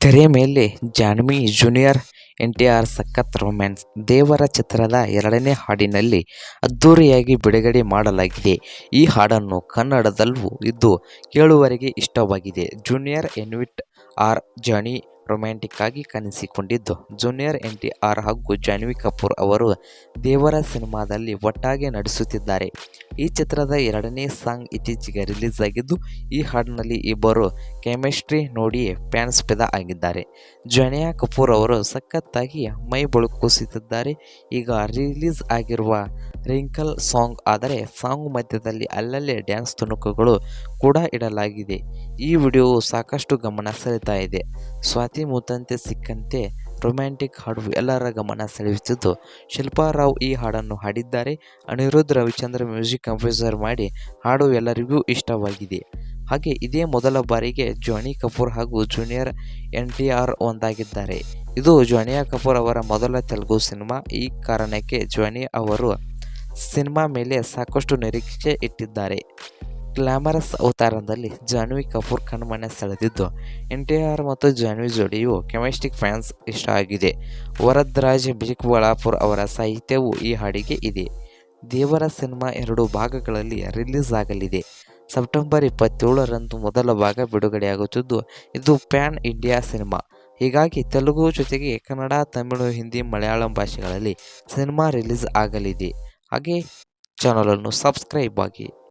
ತೆರೆ ಮೇಲೆ ಜಾನ್ವಿ ಜೂನಿಯರ್ ಎನ್‌ಟಿಆರ್ ಸಖತ್ ರೊಮ್ಯಾನ್ಸ್ ದೇವರ ಚಿತ್ರದ ಎರಡನೇ ಹಾಡಿನಲ್ಲಿ ಅದ್ಧೂರಿಯಾಗಿ ಬಿಡುಗಡೆ ಮಾಡಲಾಗಿದೆ. ಈ ಹಾಡನ್ನು ಕನ್ನಡದಲ್ಲೂ ಇದ್ದು ಕೇಳುವವರಿಗೆ ಇಷ್ಟವಾಗಿದೆ. ಜೂನಿಯರ್ ಎನ್‌ಟಿಆರ್ ಜಾನಿ ರೊಮ್ಯಾಂಟಿಕ್ ಆಗಿ ಕಾಣಿಸಿಕೊಂಡಿದ್ದು, ಜೂನಿಯರ್ ಎನ್‌ಟಿಆರ್ ಹಾಗೂ ಜಾನ್ವಿ ಕಪೂರ್ ಅವರು ದೇವರ ಸಿನಿಮಾದಲ್ಲಿ ಒಟ್ಟಾಗಿ ನಟಿಸುತ್ತಿದ್ದಾರೆ. ಈ ಚಿತ್ರದ ಎರಡನೇ ಸಾಂಗ್ ಇತ್ತೀಚೆಗೆ ರಿಲೀಸ್ ಆಗಿದ್ದು, ಈ ಹಾಡಿನಲ್ಲಿ ಇಬ್ಬರು ಕೆಮಿಸ್ಟ್ರಿ ನೋಡಿ ಫ್ಯಾನ್ಸ್ ಫಿದಾ ಆಗಿದ್ದಾರೆ. ಜಾನ್ವಿ ಕಪೂರ್ ಅವರು ಸಖತ್ತಾಗಿ ಮೈ ಬಳುಕಿಸುತ್ತಿದ್ದಾರೆ. ಈಗ ರಿಲೀಸ್ ಆಗಿರುವ ರಿಂಕಲ್ ಸಾಂಗ್ ಆದರೆ ಸಾಂಗ್ ಮಧ್ಯದಲ್ಲಿ ಅಲ್ಲಲ್ಲಿ ಡ್ಯಾನ್ಸ್ ತುಣುಕುಗಳು ಕೂಡ ಇಡಲಾಗಿದೆ. ಈ ವಿಡಿಯೋವು ಸಾಕಷ್ಟು ಗಮನ ಸೆಳೀತಾ ಇದೆ. ಸ್ವಾತಿ ಮುತ್ತಂತೆ ಸಿಕ್ಕಂತೆ ರೊಮ್ಯಾಂಟಿಕ್ ಹಾಡು ಎಲ್ಲರ ಗಮನ ಸೆಳೆಯುತ್ತಿದ್ದು, ಶಿಲ್ಪಾ ರಾವ್ ಈ ಹಾಡನ್ನು ಹಾಡಿದ್ದಾರೆ. ಅನಿರುದ್ಧ್ ರವಿಚಂದ್ರನ್ ಮ್ಯೂಸಿಕ್ ಕಂಪೋಸ್ ಮಾಡಿ ಹಾಡು ಎಲ್ಲರಿಗೂ ಇಷ್ಟವಾಗಿದೆ. ಹಾಗೆ ಇದೇ ಮೊದಲ ಬಾರಿಗೆ ಜಾನ್ವಿ ಕಪೂರ್ ಹಾಗೂ ಜೂನಿಯರ್ ಎನ್‌ಟಿಆರ್ ಒಂದಾಗಿದ್ದಾರೆ. ಇದು ಜಾನ್ವಿ ಕಪೂರ್ ಅವರ ಮೊದಲ ತೆಲುಗು ಸಿನಿಮಾ. ಈ ಕಾರಣಕ್ಕೆ ಜಾನ್ವಿ ಅವರು ಸಿನಿಮಾ ಮೇಲೆ ಸಾಕಷ್ಟು ನಿರೀಕ್ಷೆ ಇಟ್ಟಿದ್ದಾರೆ. ಗ್ಲಾಮರಸ್ ಅವತಾರದಲ್ಲಿ ಜಾನ್ವಿ ಕಪೂರ್ ಕಣ್ಮನ ಸೆಳೆದಿದ್ದು, ಎನ್‌ಟಿಆರ್ ಮತ್ತು ಜಾನ್ವಿ ಜೋಡಿಯು ಕೆಮಿಸ್ಟ್ರಿ ಫ್ಯಾನ್ಸ್ ಇಷ್ಟ ಆಗಿದೆ. ವರದರಾಜ್ ಚಿಕ್ಕಬಳ್ಳಾಪುರ ಅವರ ಸಾಹಿತ್ಯವೂ ಈ ಹಾಡಿಗೆ ಇದೆ. ದೇವರ ಸಿನಿಮಾ 2 ಭಾಗಗಳಲ್ಲಿ ರಿಲೀಸ್ ಆಗಲಿದೆ. ಸೆಪ್ಟೆಂಬರ್ 27ರಂದು ಮೊದಲ ಭಾಗ ಬಿಡುಗಡೆಯಾಗುತ್ತಿದ್ದು, ಇದು ಪ್ಯಾನ್ ಇಂಡಿಯಾ ಸಿನಿಮಾ. ಹೀಗಾಗಿ ತೆಲುಗು ಜೊತೆಗೆ ಕನ್ನಡ, ತಮಿಳು, ಹಿಂದಿ, ಮಲಯಾಳಂ ಭಾಷೆಗಳಲ್ಲಿ ಸಿನಿಮಾ ರಿಲೀಸ್ ಆಗಲಿದೆ. ಹಾಗೆ ಚಾನಲನ್ನು ಸಬ್ಸ್ಕ್ರೈಬ್ ಆಗಿ.